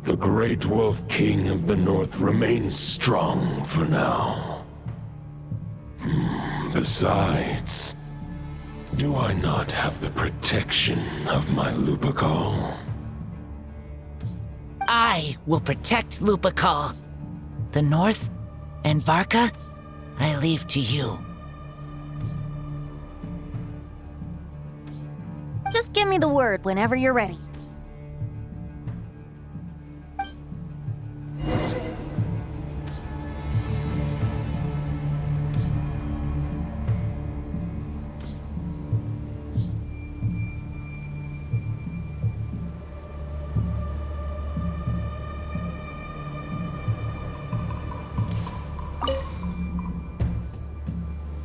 The Great Wolf King of the North remains strong for now. Besides, do I not have the protection of my Lupacol? I will protect Lupacol. The North and Varka, I leave to you. Just give me the word whenever you're ready.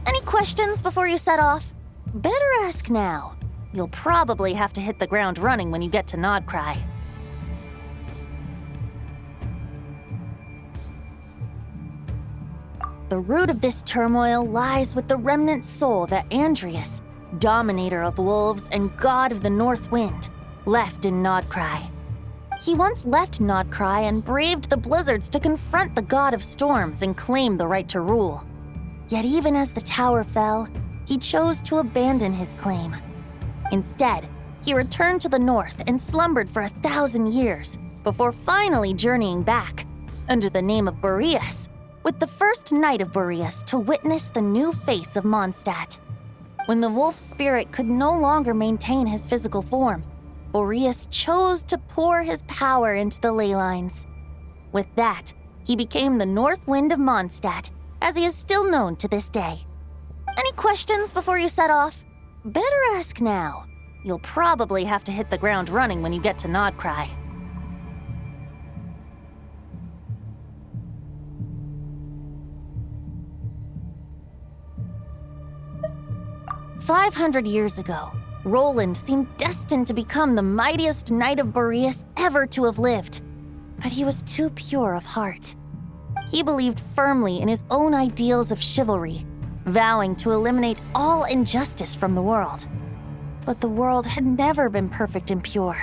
Any questions before you set off? Better ask now. You'll probably have to hit the ground running when you get to Nodcry. The root of this turmoil lies with the remnant soul that Andrias, dominator of wolves and god of the North Wind, left in Nodcry. He once left Nodcry and braved the blizzards to confront the god of storms and claim the right to rule. Yet even as the tower fell, he chose to abandon his claim. Instead, he returned to the north and slumbered for 1,000 years before finally journeying back, under the name of Boreas, with the first knight of Boreas to witness the new face of Mondstadt. When the wolf spirit could no longer maintain his physical form, Boreas chose to pour his power into the ley lines. With that, he became the North Wind of Mondstadt, as he is still known to this day. Any questions before you set off? Better ask now. You'll probably have to hit the ground running when you get to Nodcry. "500 years ago, Roland seemed destined to become the mightiest knight of Boreas ever to have lived. But he was too pure of heart. He believed firmly in his own ideals of chivalry, vowing to eliminate all injustice from the world. But the world had never been perfect and pure,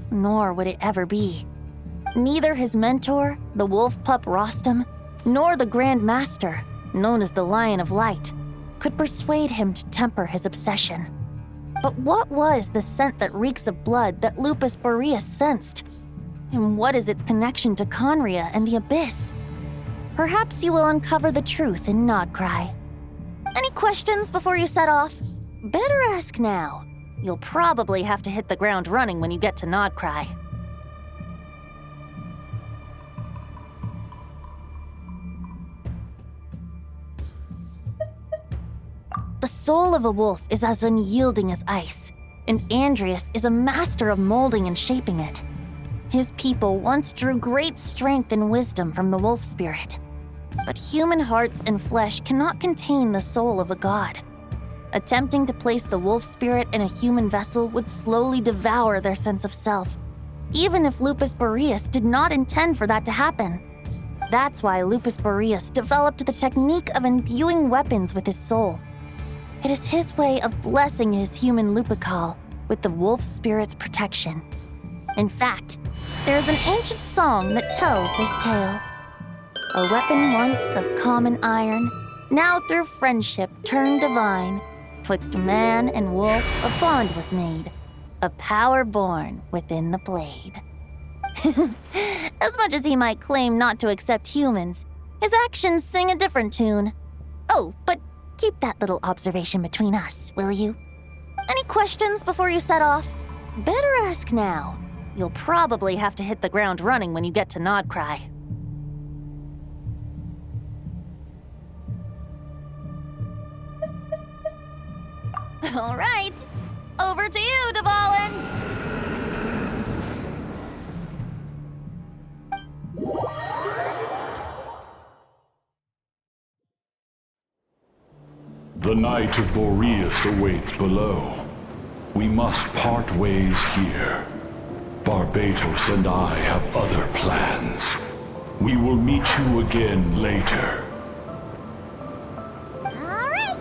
nor would it ever be. Neither his mentor, the wolf pup Rostam, nor the Grand Master, known as the Lion of Light, could persuade him to temper his obsession. But what was the scent that reeks of blood that Lupus Boreas sensed? And what is its connection to Conria and the Abyss? Perhaps you will uncover the truth in Nodcry. Any questions before you set off? Better ask now. You'll probably have to hit the ground running when you get to Nodcry. The soul of a wolf is as unyielding as ice, and Andrias is a master of molding and shaping it. His people once drew great strength and wisdom from the wolf spirit. But human hearts and flesh cannot contain the soul of a god. Attempting to place the wolf spirit in a human vessel would slowly devour their sense of self, even if Lupus Boreas did not intend for that to happen. That's why Lupus Boreas developed the technique of imbuing weapons with his soul. It is his way of blessing his human Lupacol with the wolf spirit's protection. In fact, there is an ancient song that tells this tale. A weapon once of common iron, now through friendship turned divine. Twixt man and wolf a bond was made, a power born within the blade. As much as he might claim not to accept humans, his actions sing a different tune. Oh, but keep that little observation between us, will you? Any questions before you set off? Better ask now. You'll probably have to hit the ground running when you get to Nodcry. All right, over to you, Dvalin! The Knight of Boreas awaits below. We must part ways here. Barbatos and I have other plans. We will meet you again later. All right.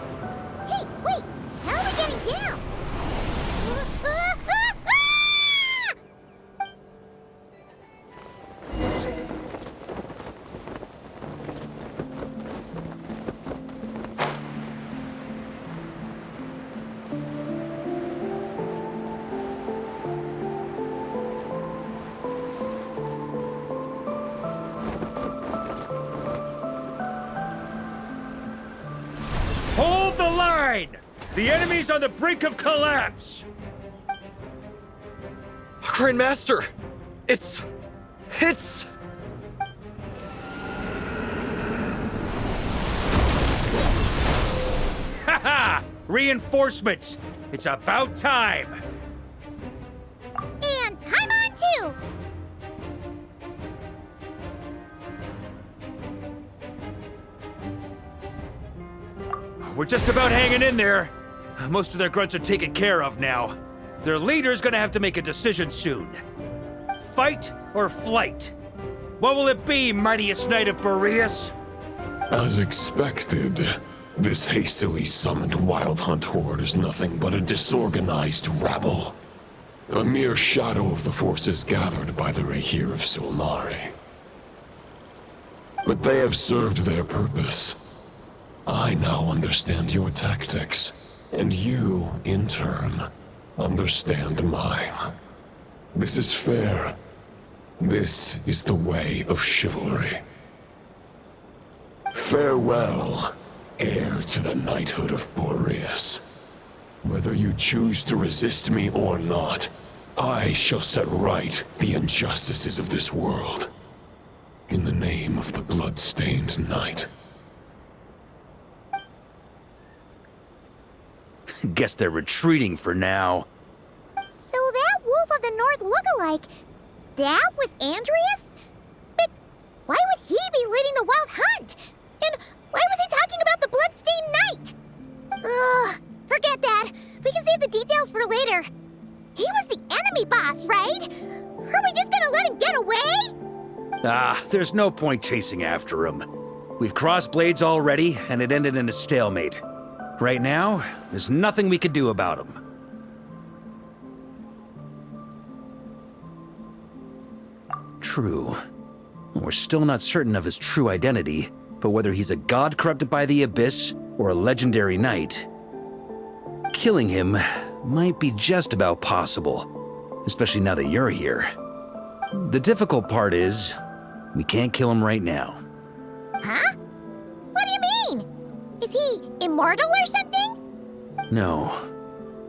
Hey, wait. How are we getting down? The enemy's on the brink of collapse! Grand Master! It's... Haha! Reinforcements! It's about time! And I'm on too! We're just about hanging in there. Most of their grunts are taken care of now. Their leader's gonna have to make a decision soon. Fight or flight? What will it be, mightiest knight of Boreas? As expected, this hastily summoned Wild Hunt horde is nothing but a disorganized rabble. A mere shadow of the forces gathered by the Rahir of Solnari. But they have served their purpose. I now understand your tactics, and you, in turn, understand mine. This is fair. This is the way of chivalry. Farewell, heir to the knighthood of Boreas. Whether you choose to resist me or not, I shall set right the injustices of this world. In the name of the blood-stained knight. Guess they're retreating for now. So that Wolf of the North look-alike, that was Andreas? But why would he be leading the Wild Hunt? And why was he talking about the Bloodstained Knight? Ugh, forget that. We can save the details for later. He was the enemy boss, right? Are we just gonna let him get away? There's no point chasing after him. We've crossed blades already, and it ended in a stalemate. Right now, there's nothing we could do about him. True. We're still not certain of his true identity, but whether he's a god corrupted by the Abyss or a legendary knight, killing him might be just about possible, especially now that you're here. The difficult part is, we can't kill him right now. Huh? What do you mean? Is he immortal or something? No.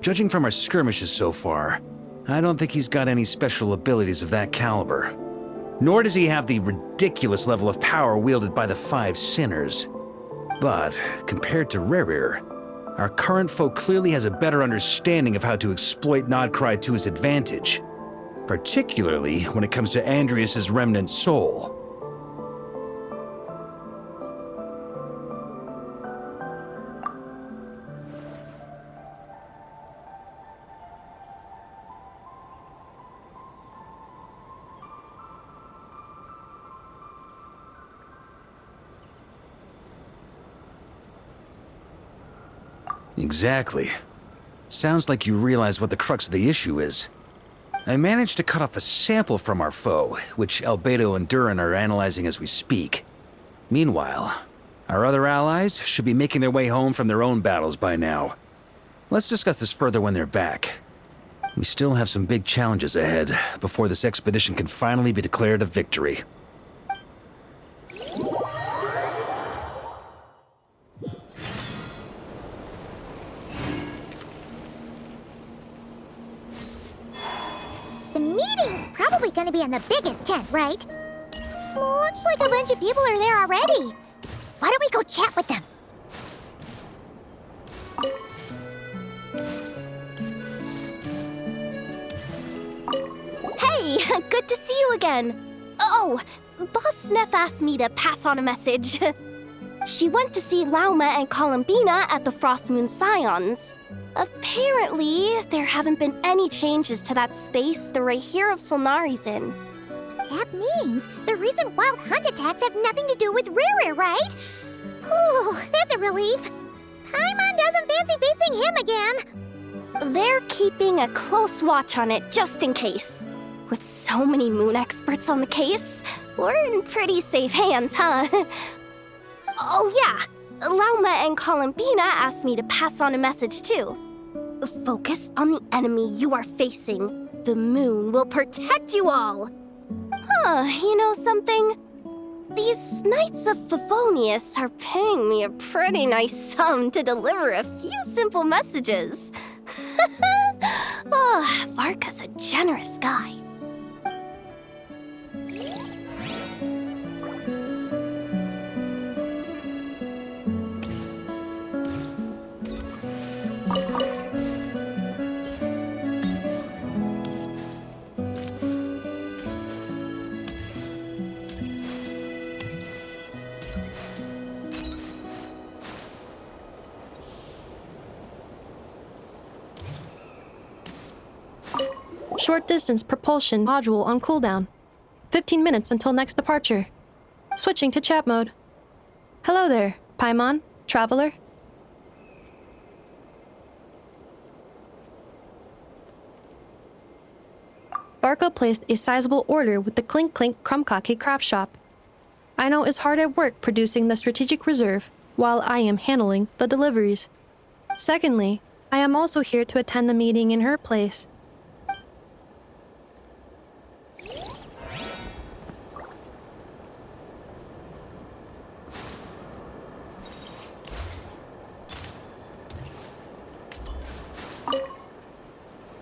Judging from our skirmishes so far, I don't think he's got any special abilities of that caliber. Nor does he have the ridiculous level of power wielded by the Five Sinners. But, compared to Rerir, our current foe clearly has a better understanding of how to exploit Nodcry to his advantage, particularly when it comes to Andreas' remnant soul. Exactly. Sounds like you realize what the crux of the issue is. I managed to cut off a sample from our foe, which Albedo and Durin are analyzing as we speak. Meanwhile, our other allies should be making their way home from their own battles by now. Let's discuss this further when they're back. We still have some big challenges ahead before this expedition can finally be declared a victory. The meeting's probably gonna be in the biggest tent, right? Looks like a bunch of people are there already. Why don't we go chat with them? Hey, good to see you again. Oh, Boss Neff asked me to pass on a message. She went to see Lauma and Columbina at the Frost Moon Scions. Apparently, there haven't been any changes to that space the Rahir of Solnari's in. That means the recent Wild Hunt attacks have nothing to do with Rerir, right? Oh, that's a relief. Paimon doesn't fancy facing him again. They're keeping a close watch on it just in case. With so many moon experts on the case, we're in pretty safe hands, huh? Oh yeah, Lauma and Columbina asked me to pass on a message too. Focus on the enemy you are facing. The moon will protect you all. Huh, you know something? These Knights of Favonius are paying me a pretty nice sum to deliver a few simple messages. Oh, Varka's a generous guy. Short distance propulsion module on cooldown. 15 minutes until next departure. Switching to chat mode. Hello there, Paimon, traveler. Varka placed a sizable order with the Clink Clink Krumkake craft shop. Aino is hard at work producing the strategic reserve, while I am handling the deliveries. Secondly, I am also here to attend the meeting in her place.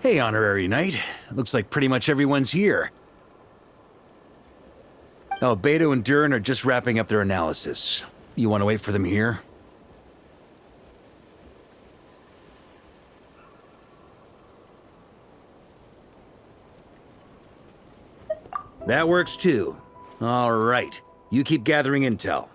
Hey, Honorary Knight. Looks like pretty much everyone's here. Oh, Beto and Durin are just wrapping up their analysis. You want to wait for them here? That works too. All right. You keep gathering intel.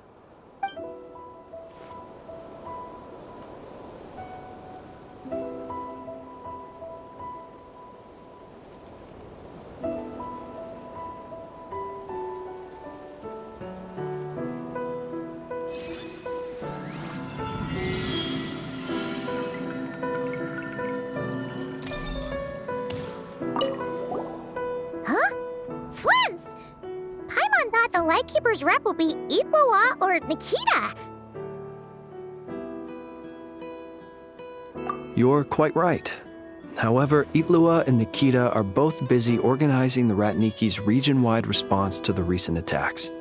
Flins! Paimon thought the Lightkeeper's rep would be Iqua or Nikita. You're quite right. However, Itlua and Nikita are both busy organizing the Ratniki's region-wide response to the recent attacks.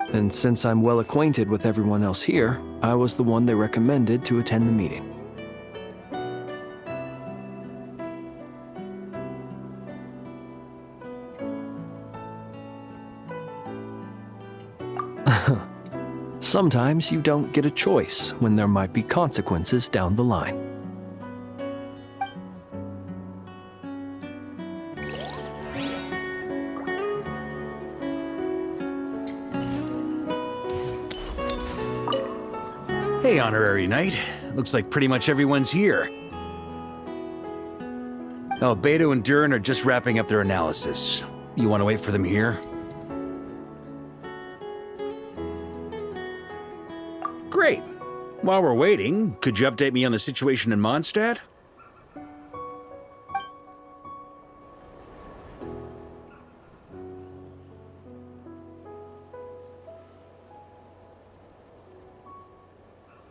And since I'm well acquainted with everyone else here, I was the one they recommended to attend the meeting. Sometimes you don't get a choice when there might be consequences down the line. Hey, Honorary Knight. Looks like pretty much everyone's here. Oh, Beto and Durin are just wrapping up their analysis. You want to wait for them here? Great. While we're waiting, could you update me on the situation in Mondstadt?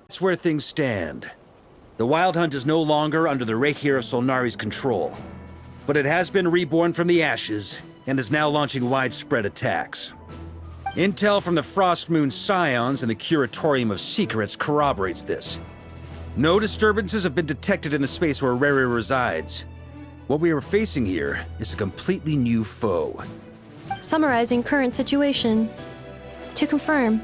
That's where things stand. The Wild Hunt is no longer under the Reikir of Solnari's control, but it has been reborn from the ashes and is now launching widespread attacks. Intel from the Frostmoon Scions and the Curatorium of Secrets corroborates this. No disturbances have been detected in the space where Rere resides. What we are facing here is a completely new foe. Summarizing current situation. To confirm,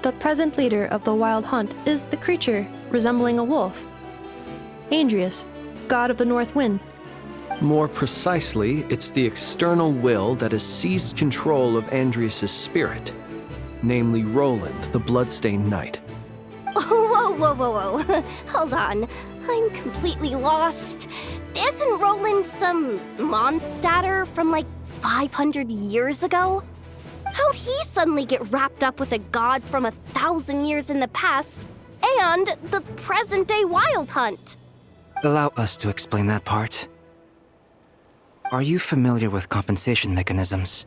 the present leader of the Wild Hunt is the creature resembling a wolf. Andrius, god of the North Wind. More precisely, it's the external will that has seized control of Andrius' spirit, namely Roland, the Bloodstained Knight. Whoa. Hold on. I'm completely lost. Isn't Roland some Mondstadter from like 500 years ago? How'd he suddenly get wrapped up with a god from 1,000 years in the past and the present-day Wild Hunt? Allow us to explain that part. Are you familiar with compensation mechanisms?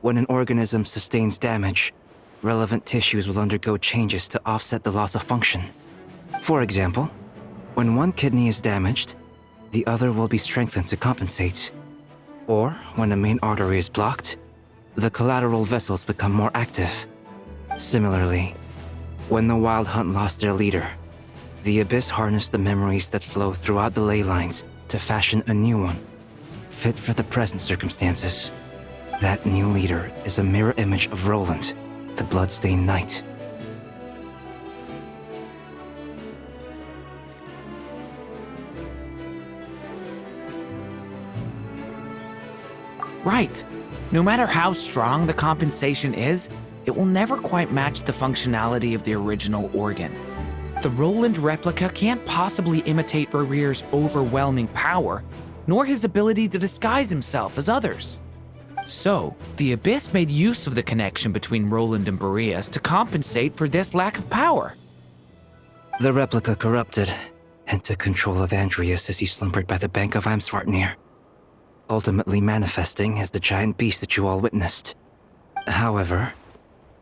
When an organism sustains damage, relevant tissues will undergo changes to offset the loss of function. For example, when one kidney is damaged, the other will be strengthened to compensate. Or when a main artery is blocked, the collateral vessels become more active, Similarly, when the Wild Hunt lost their leader, the Abyss harnessed the memories that flow throughout the ley lines to fashion a new one, fit for the present circumstances. That new leader is a mirror image of Roland, the Bloodstained Knight. Right. No matter how strong the compensation is, it will never quite match the functionality of the original organ. The Roland replica can't possibly imitate Barir's overwhelming power, nor his ability to disguise himself as others. So, the Abyss made use of the connection between Roland and Boreas to compensate for this lack of power. The replica corrupted and took control of Andreas as he slumbered by the bank of Amsvartnir, ultimately manifesting as the giant beast that you all witnessed. However,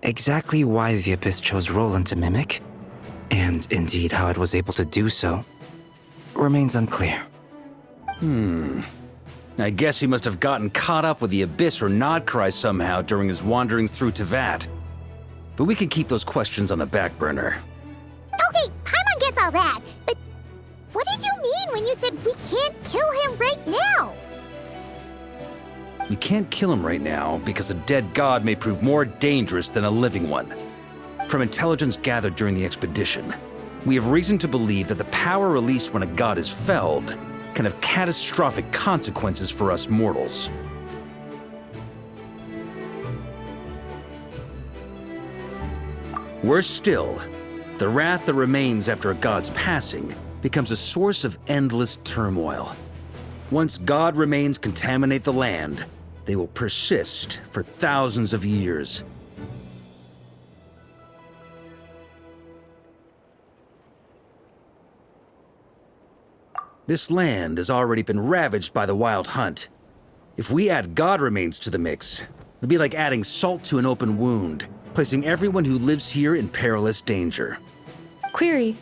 exactly why the Abyss chose Roland to mimic, and indeed how it was able to do so, remains unclear. I guess he must have gotten caught up with the Abyss or Nodcry somehow during his wanderings through Tevat. But we can keep those questions on the back burner. Okay, Paimon gets all that, but what did you mean when you said we can't kill him right now? We can't kill him right now because a dead god may prove more dangerous than a living one. From intelligence gathered during the expedition, we have reason to believe that the power released when a god is felled can have catastrophic consequences for us mortals. Worse still, the wrath that remains after a god's passing becomes a source of endless turmoil. Once god remains contaminate the land, they will persist for thousands of years. This land has already been ravaged by the Wild Hunt. If we add god remains to the mix, it'll be like adding salt to an open wound, placing everyone who lives here in perilous danger. Query.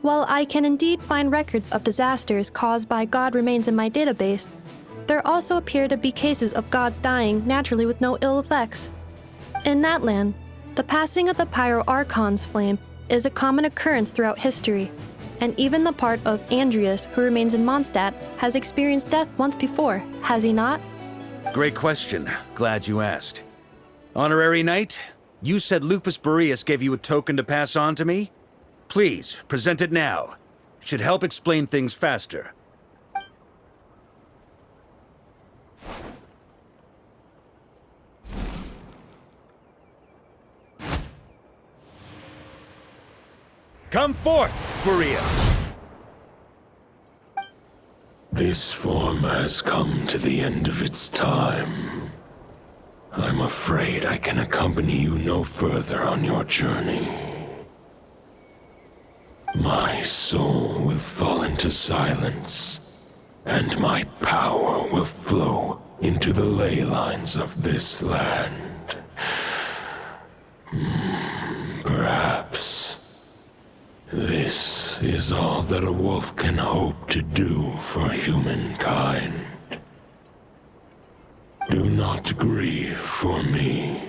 While I can indeed find records of disasters caused by god remains in my database, there also appear to be cases of gods dying naturally with no ill effects. In that land, the passing of the Pyro Archon's flame is a common occurrence throughout history, and even the part of Andreas who remains in Mondstadt has experienced death once before, has he not? Great question. Glad you asked. Honorary Knight, you said Lupus Boreas gave you a token to pass on to me? Please, present it now. It should help explain things faster. Come forth, Boreas! This form has come to the end of its time. I'm afraid I can accompany you no further on your journey. My soul will fall into silence, and my power will flow into the ley lines of this land. Perhaps this is all that a wolf can hope to do for humankind. Do not grieve for me,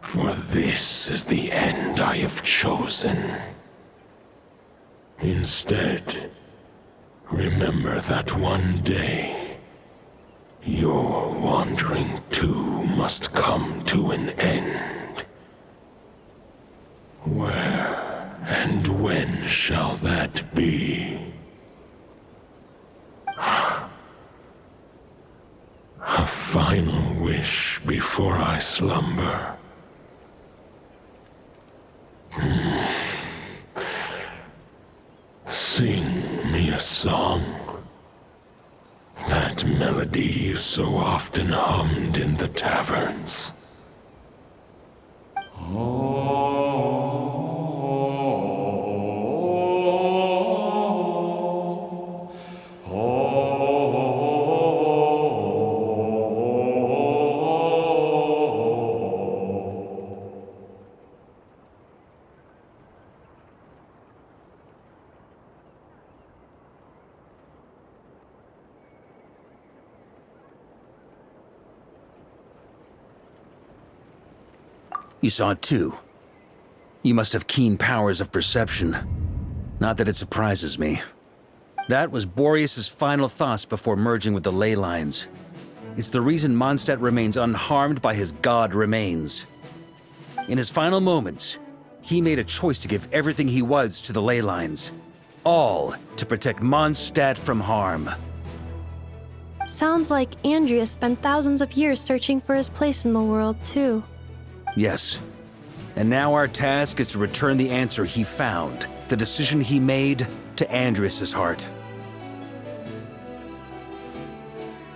for this is the end I have chosen. Instead, remember that one day, your wandering too must come to an end. Where and when shall that be? A final wish before I slumber. Sing me a song. That melody you so often hummed in the taverns. You saw it too. You must have keen powers of perception. Not that it surprises me. That was Boreas' final thoughts before merging with the ley lines. It's the reason Mondstadt remains unharmed by his god remains. In his final moments, he made a choice to give everything he was to the ley lines. All to protect Mondstadt from harm. Sounds like Andreas spent thousands of years searching for his place in the world, too. Yes. And now our task is to return the answer he found, the decision he made, to Andreas' heart.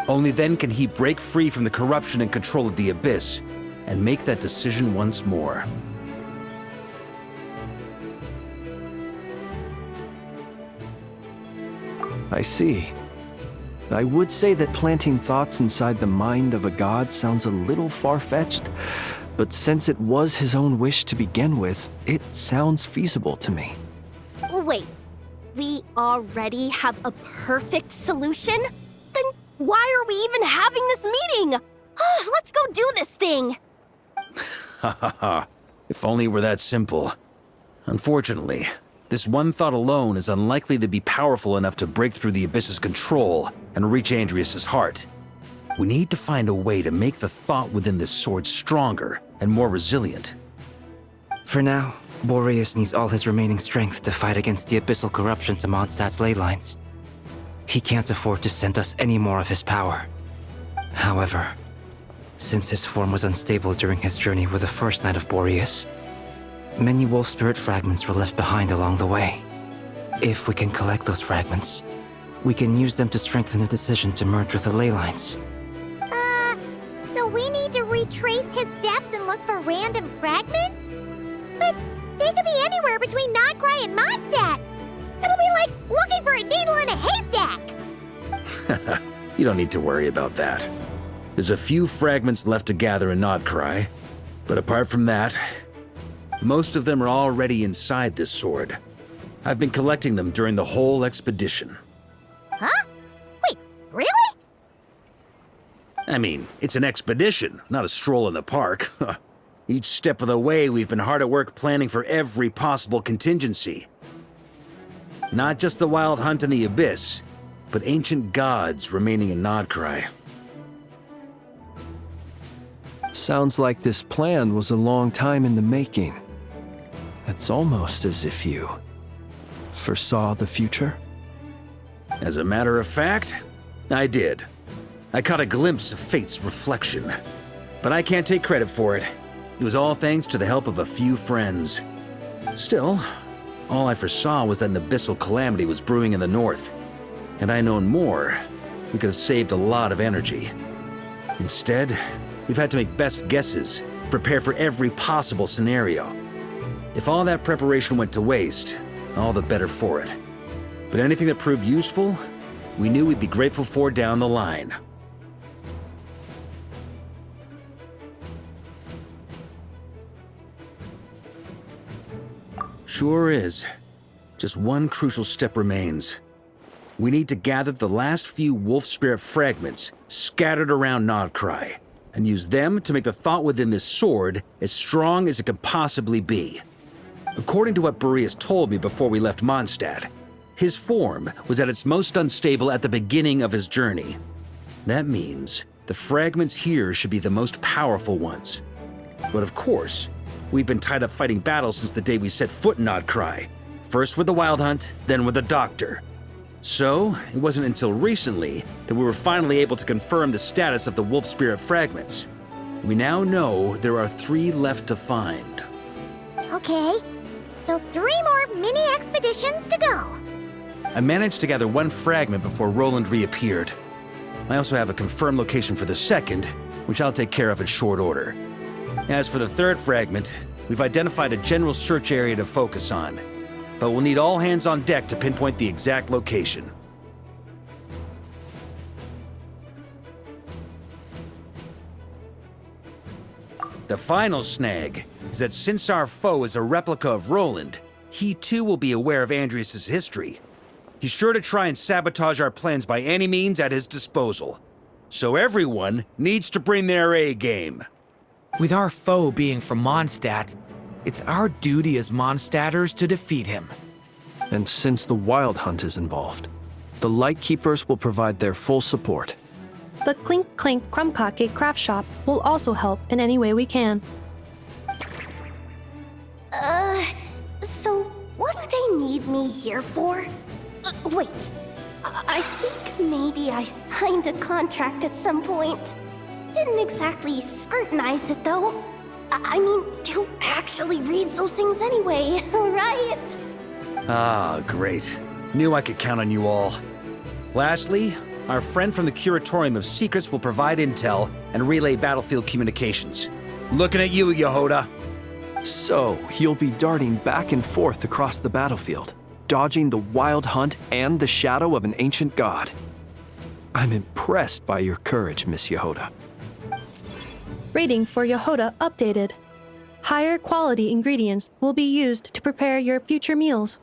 Only then can he break free from the corruption and control of the Abyss, and make that decision once more. I see. I would say that planting thoughts inside the mind of a god sounds a little far-fetched, but since it was his own wish to begin with, it sounds feasible to me. Wait, we already have a perfect solution? Then why are we even having this meeting? Let's go do this thing! Ha ha ha. If only it were that simple. Unfortunately, this one thought alone is unlikely to be powerful enough to break through the Abyss's control and reach Andreas' heart. We need to find a way to make the thought within this sword stronger and more resilient. For now, Boreas needs all his remaining strength to fight against the abyssal corruption to Mondstadt's ley lines. He can't afford to send us any more of his power. However, since his form was unstable during his journey with the first Knight of Boreas, many wolf spirit fragments were left behind along the way. If we can collect those fragments, we can use them to strengthen the decision to merge with the ley lines. So we need to retrace his steps and look for random fragments? But they could be anywhere between Nodcry and Mondstadt. It'll be like looking for a needle in a haystack. You don't need to worry about that. There's a few fragments left to gather in Nodcry, but apart from that, most of them are already inside this sword. I've been collecting them during the whole expedition. Huh? Wait, really? I mean, it's an expedition, not a stroll in the park. Each step of the way, we've been hard at work planning for every possible contingency. Not just the Wild Hunt in the Abyss, but ancient gods remaining in Nodcry. Sounds like this plan was a long time in the making. It's almost as if you foresaw the future. As a matter of fact, I did. I caught a glimpse of fate's reflection. But I can't take credit for it. It was all thanks to the help of a few friends. Still, all I foresaw was that an abyssal calamity was brewing in the north. Had I known more, we could have saved a lot of energy. Instead, we've had to make best guesses, prepare for every possible scenario. If all that preparation went to waste, all the better for it. But anything that proved useful, we knew we'd be grateful for down the line. Sure is. Just one crucial step remains. We need to gather the last few wolf spirit fragments scattered around Nodcry, and use them to make the thought within this sword as strong as it can possibly be. According to what Boreas told me before we left Mondstadt, his form was at its most unstable at the beginning of his journey. That means the fragments here should be the most powerful ones. But of course, we've been tied up fighting battles since the day we set foot in Nodcry. First with the Wild Hunt, then with the Doctor. So, it wasn't until recently that we were finally able to confirm the status of the wolf spirit fragments. We now know there are 3 left to find. Okay, so 3 more mini expeditions to go. I managed to gather 1 fragment before Roland reappeared. I also have a confirmed location for the second, which I'll take care of in short order. As for the 3rd fragment, we've identified a general search area to focus on, but we'll need all hands on deck to pinpoint the exact location. The final snag is that since our foe is a replica of Roland, he too will be aware of Andreas' history. He's sure to try and sabotage our plans by any means at his disposal. So everyone needs to bring their A game. With our foe being from Mondstadt, it's our duty as Mondstadters to defeat him. And since the Wild Hunt is involved, the Lightkeepers will provide their full support. The Clink Clink Krumkake craft shop will also help in any way we can. So what do they need me here for? Wait, I think maybe I signed a contract at some point. Didn't exactly scrutinize it though. I mean, who actually reads those things anyway, right? Ah, great. Knew I could count on you all. Lastly, our friend from the Curatorium of Secrets will provide intel and relay battlefield communications. Looking at you, Yehoda. So, you'll be darting back and forth across the battlefield, dodging the Wild Hunt and the shadow of an ancient god. I'm impressed by your courage, Miss Yehoda. Rating for Yehoda updated. Higher quality ingredients will be used to prepare your future meals.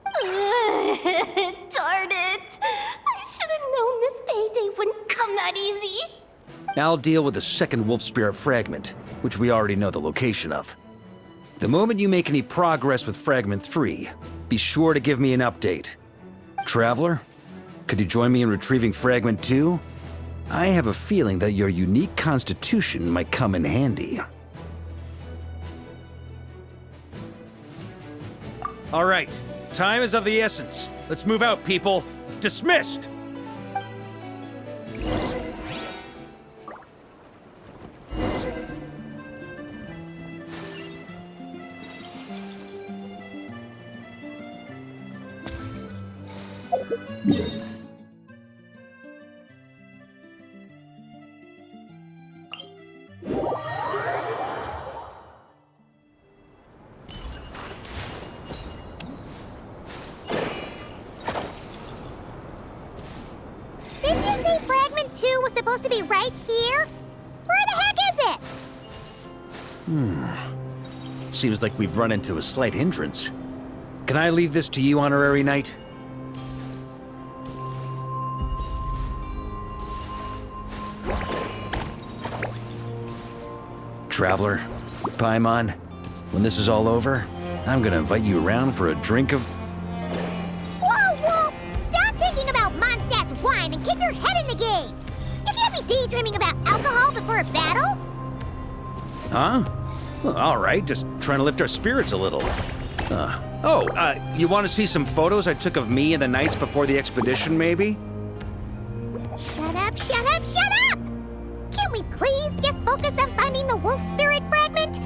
Darn it! I should have known this payday wouldn't come that easy. I'll deal with the second Wolf Spirit fragment, which we already know the location of. The moment you make any progress with Fragment 3, be sure to give me an update. Traveler, could you join me in retrieving Fragment 2? I have a feeling that your unique constitution might come in handy. All right, time is of the essence. Let's move out, people. Dismissed! Didn't you say Fragment 2 was supposed to be right here? Where the heck is it? Seems like we've run into a slight hindrance. Can I leave this to you, Honorary Knight? Traveler, Paimon, when this is all over, I'm gonna invite you around for a drink of... Whoa, Wolf! Stop thinking about Mondstadt's wine and keep your head in the game! You can't be daydreaming about alcohol before a battle! Huh? Well, all right, just trying to lift our spirits a little. You want to see some photos I took of me and the knights before the expedition, maybe? Shut up, shut up, shut up! Can we please just focus on finding the wolf spirit fragment?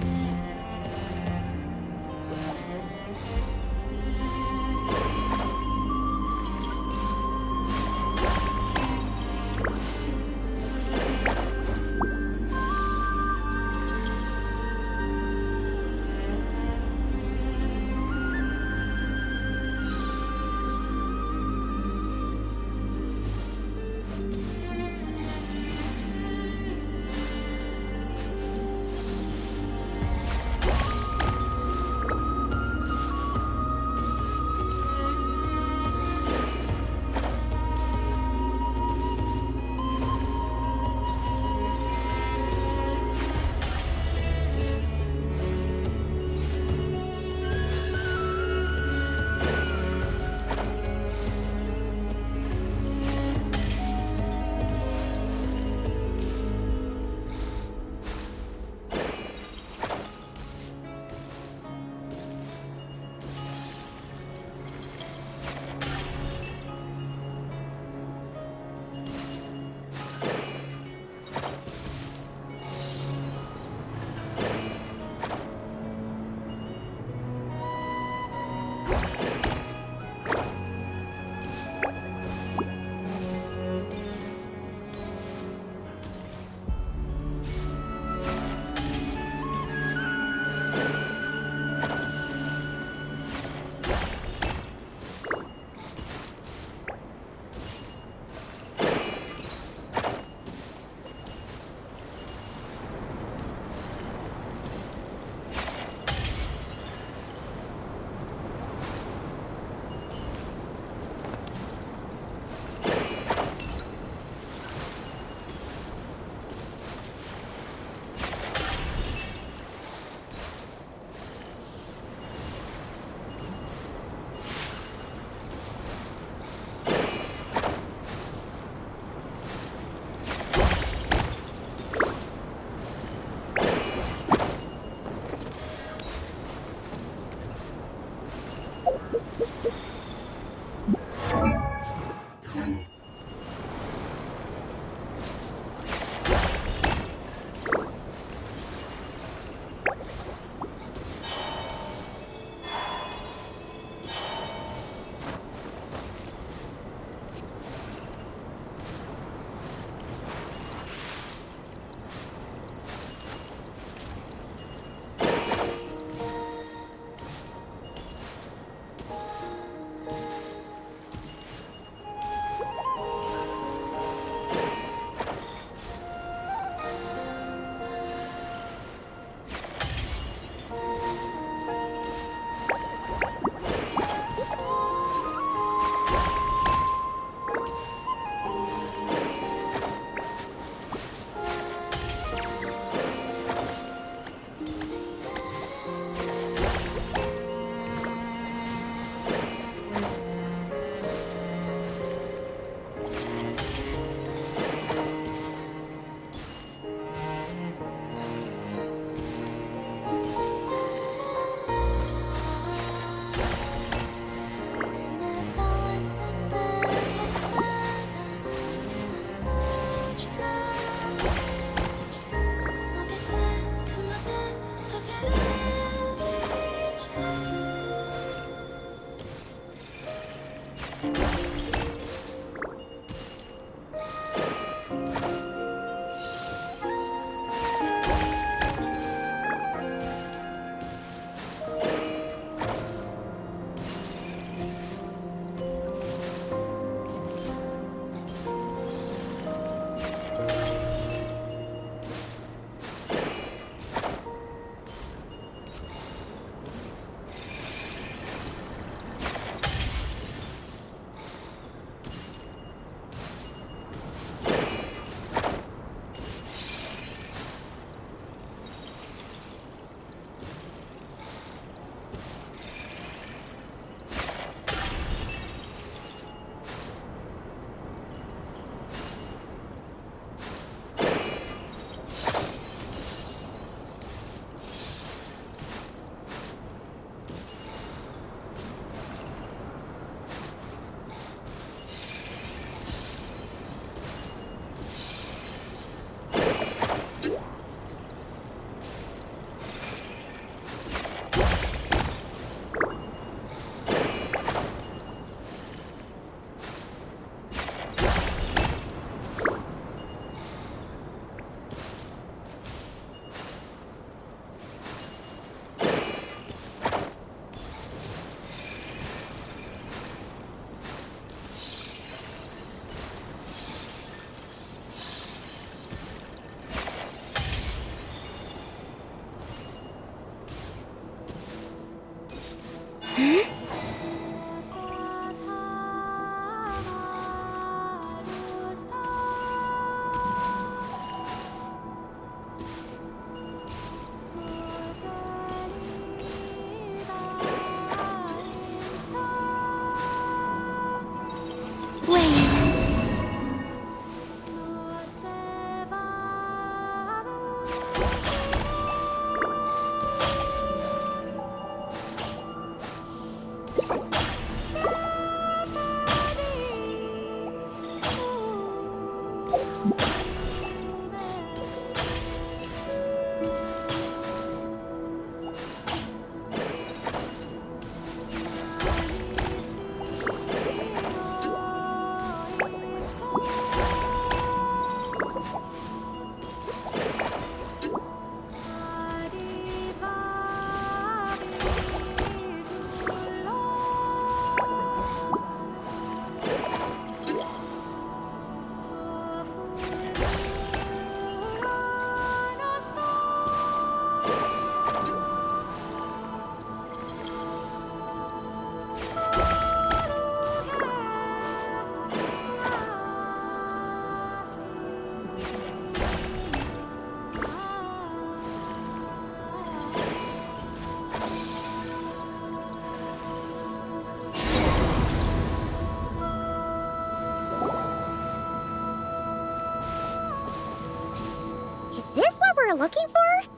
Is this what we're looking for?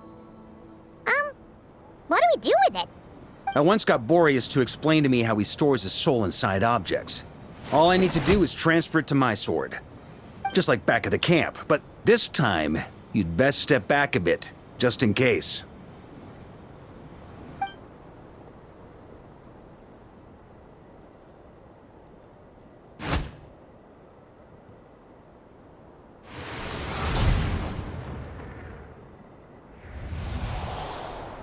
What do we do with it? I once got Boreas to explain to me how he stores his soul inside objects. All I need to do is transfer it to my sword. Just like back at the camp, but this time, you'd best step back a bit, just in case.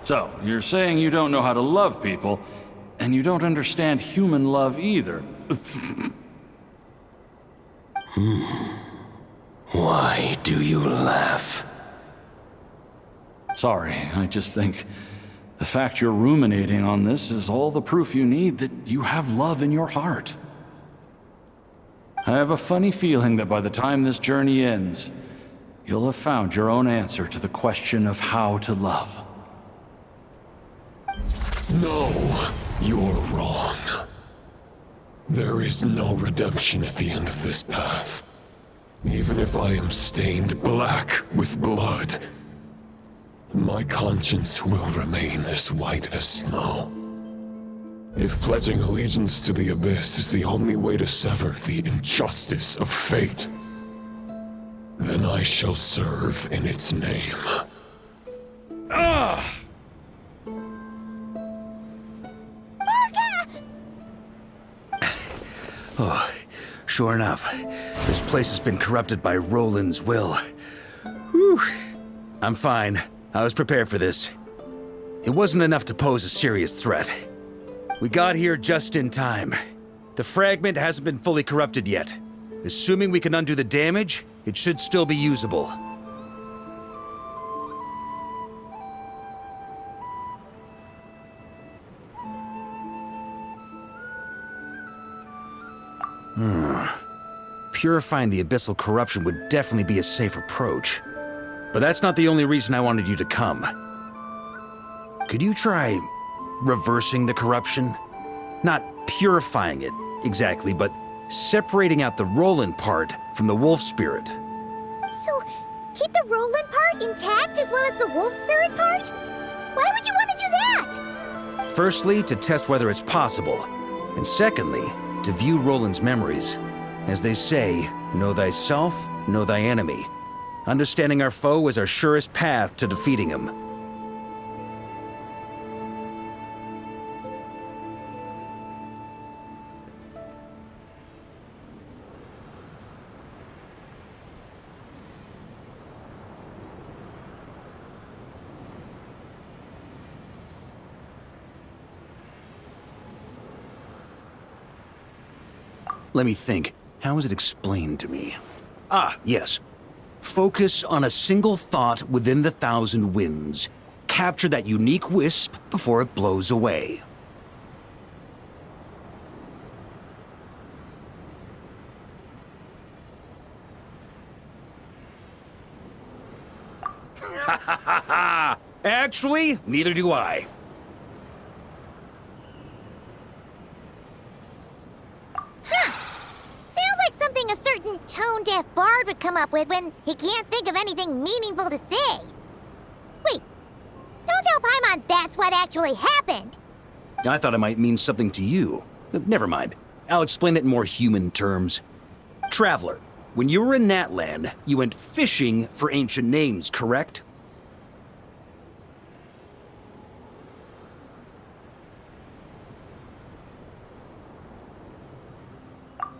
So, you're saying you don't know how to love people, and you don't understand human love either. Why do you laugh? Sorry, I just think the fact you're ruminating on this is all the proof you need that you have love in your heart. I have a funny feeling that by the time this journey ends, you'll have found your own answer to the question of how to love. No, you're wrong. There is no redemption at the end of this path. Even if I am stained black with blood, my conscience will remain as white as snow. If pledging allegiance to the Abyss is the only way to sever the injustice of fate, then I shall serve in its name. Oh, sure enough, this place has been corrupted by Roland's will. Whew. I'm fine. I was prepared for this. It wasn't enough to pose a serious threat. We got here just in time. The fragment hasn't been fully corrupted yet. Assuming we can undo the damage, it should still be usable. Purifying the abyssal corruption would definitely be a safe approach. But that's not the only reason I wanted you to come. Could you try reversing the corruption? Not purifying it, exactly, but separating out the Roland part from the wolf spirit. So, keep the Roland part intact as well as the wolf spirit part? Why would you want to do that? Firstly, to test whether it's possible. And secondly, to view Roland's memories. As they say, know thyself, know thy enemy. Understanding our foe is our surest path to defeating him. Let me think. How was it explained to me? Ah, yes. Focus on a single thought within the 1,000 winds. Capture that unique wisp before it blows away. Ha ha ha ha! Actually, neither do I. Something a certain tone-deaf bard would come up with when he can't think of anything meaningful to say. Wait, don't tell Paimon that's what actually happened. I thought it might mean something to you. Never mind. I'll explain it in more human terms. Traveler, when you were in Natlan, you went fishing for ancient names, correct?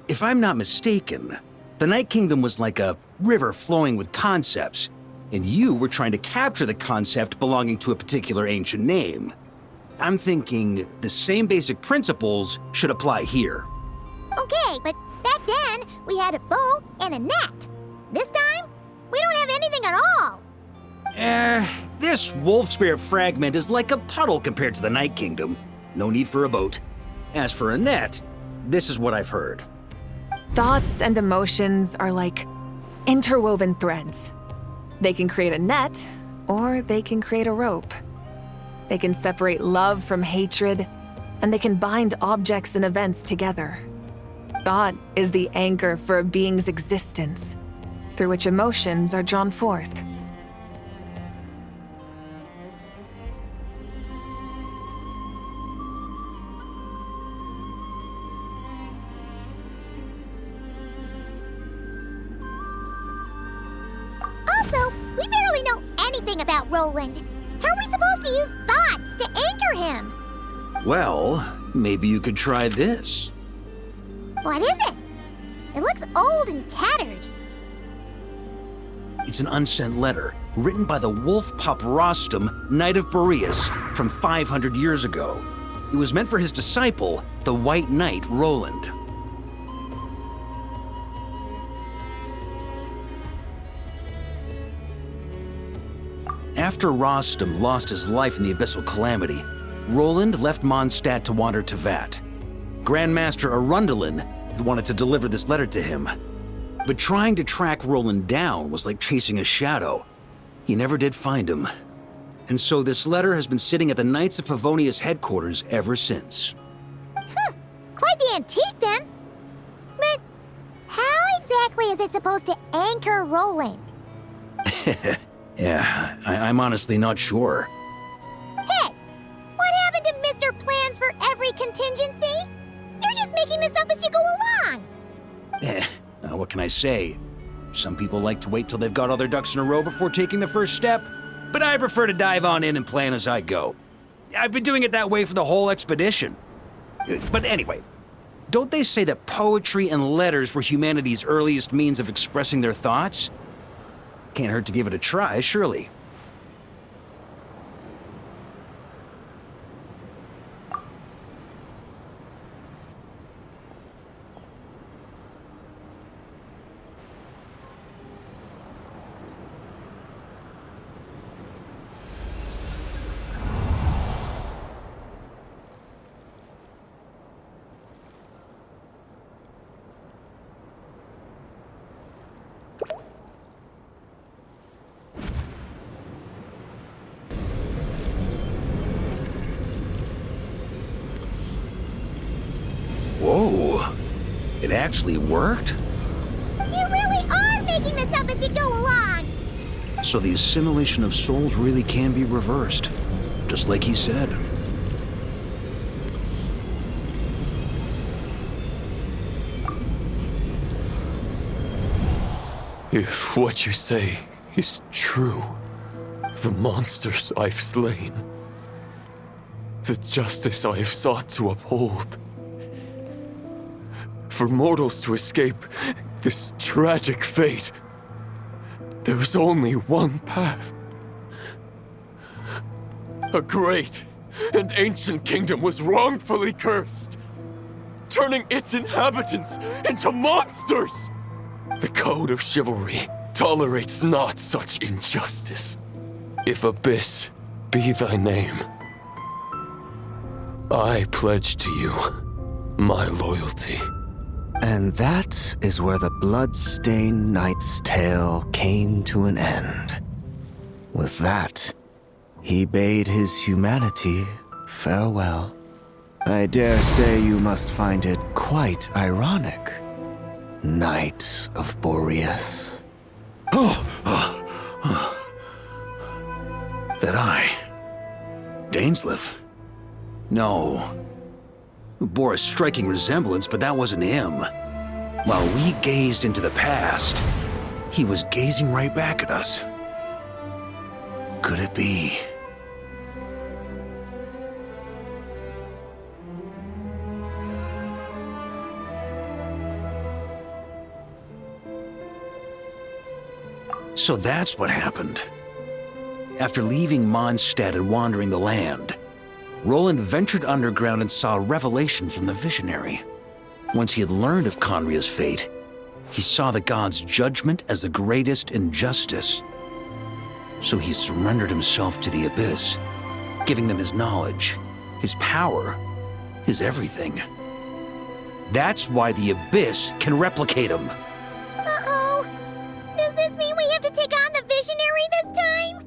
If I'm not mistaken, the Night Kingdom was like a river flowing with concepts, and you were trying to capture the concept belonging to a particular ancient name. I'm thinking the same basic principles should apply here. Okay, but back then, we had a bow and a net. This time, we don't have anything at all. This wolf spirit fragment is like a puddle compared to the Night Kingdom. No need for a boat. As for a net, this is what I've heard. Thoughts and emotions are like interwoven threads. They can create a net, or they can create a rope. They can separate love from hatred, and they can bind objects and events together. Thought is the anchor for a being's existence, through which emotions are drawn forth. Also, we barely know anything about Roland. How are we supposed to use thoughts to anchor him? Well, maybe you could try this. What is it? It looks old and tattered. It's an unsent letter, written by the wolf pup Rostam, Knight of Boreas, from 500 years ago. It was meant for his disciple, the White Knight Roland. After Rostam lost his life in the Abyssal Calamity, Roland left Mondstadt to wander to Vat. Grandmaster Arundel had wanted to deliver this letter to him. But trying to track Roland down was like chasing a shadow. He never did find him. And so this letter has been sitting at the Knights of Favonia's headquarters ever since. Quite the antique then. But how exactly is it supposed to anchor Roland? Yeah, I'm honestly not sure. Hey, what happened to Mr. Plans for every contingency? You're just making this up as you go along. What can I say? Some people like to wait till they've got all their ducks in a row before taking the first step, but I prefer to dive on in and plan as I go. I've been doing it that way for the whole expedition. But anyway, don't they say that poetry and letters were humanity's earliest means of expressing their thoughts? Can't hurt to give it a try, surely. Whoa, it actually worked? You really are making this up as you go along. So the assimilation of souls really can be reversed, just like he said. If what you say is true, the monsters I've slain, the justice I have sought to uphold, for mortals to escape this tragic fate, there is only one path. A great and ancient kingdom was wrongfully cursed, turning its inhabitants into monsters. The code of chivalry tolerates not such injustice. If Abyss be thy name, I pledge to you my loyalty. And that is where the blood-stained knight's tale came to an end. With that, he bade his humanity farewell. I dare say you must find it quite ironic, Knight of Boreas. That I? Dainsleif? No. Bore a striking resemblance, but that wasn't him. While we gazed into the past, he was gazing right back at us. Could it be? So that's what happened. After leaving Mondstadt and wandering the land, Roland ventured underground and saw a revelation from the visionary. Once he had learned of Conria's fate, he saw the gods' judgment as the greatest injustice. So he surrendered himself to the Abyss, giving them his knowledge, his power, his everything. That's why the Abyss can replicate him. Uh-oh. Does this mean we have to take on the Visionary this time?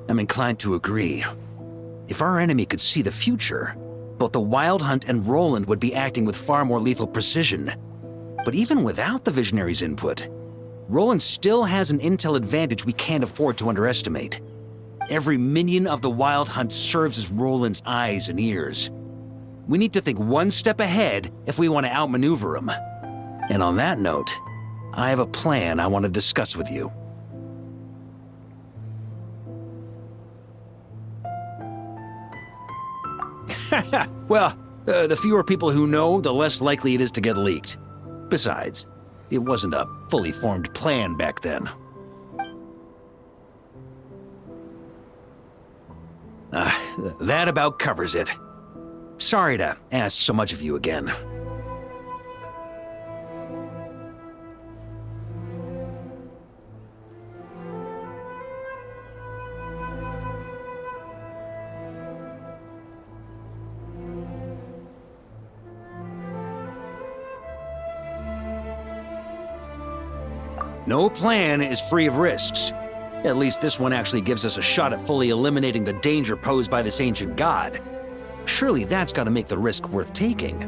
I'm inclined to agree. If our enemy could see the future, both the Wild Hunt and Roland would be acting with far more lethal precision. But even without the Visionary's input, Roland still has an intel advantage we can't afford to underestimate. Every minion of the Wild Hunt serves as Roland's eyes and ears. We need to think one step ahead if we want to outmaneuver him. And on that note, I have a plan I want to discuss with you. Well, the fewer people who know, the less likely it is to get leaked. Besides, it wasn't a fully formed plan back then. That about covers it. Sorry to ask so much of you again. No plan is free of risks. At least this one actually gives us a shot at fully eliminating the danger posed by this ancient god. Surely that's got to make the risk worth taking.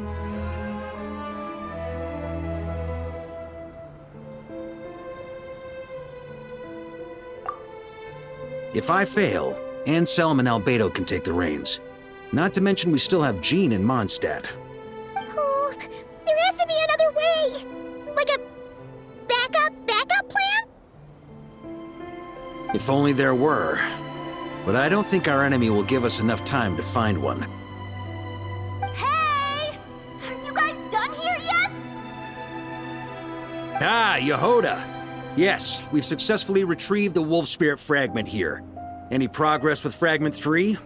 If I fail, Anselm and Albedo can take the reins. Not to mention we still have Jean in Mondstadt. Oh, there has to be another way! Like a backup plan? If only there were. But I don't think our enemy will give us enough time to find one. Hey! Are you guys done here yet? Ah, Yehoda! Yes, we've successfully retrieved the Wolf Spirit fragment here. Any progress with Fragment 3?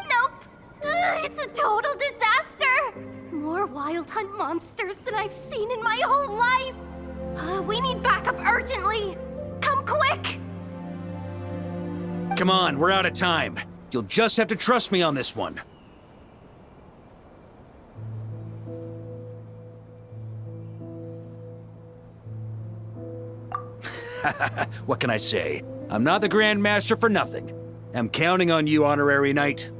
Nope. It's a total disaster. More Wild Hunt monsters than I've seen in my whole life. We need backup urgently. Come quick. Come on, we're out of time. You'll just have to trust me on this one. What can I say? I'm not the Grand Master for nothing. I'm counting on you, Honorary Knight.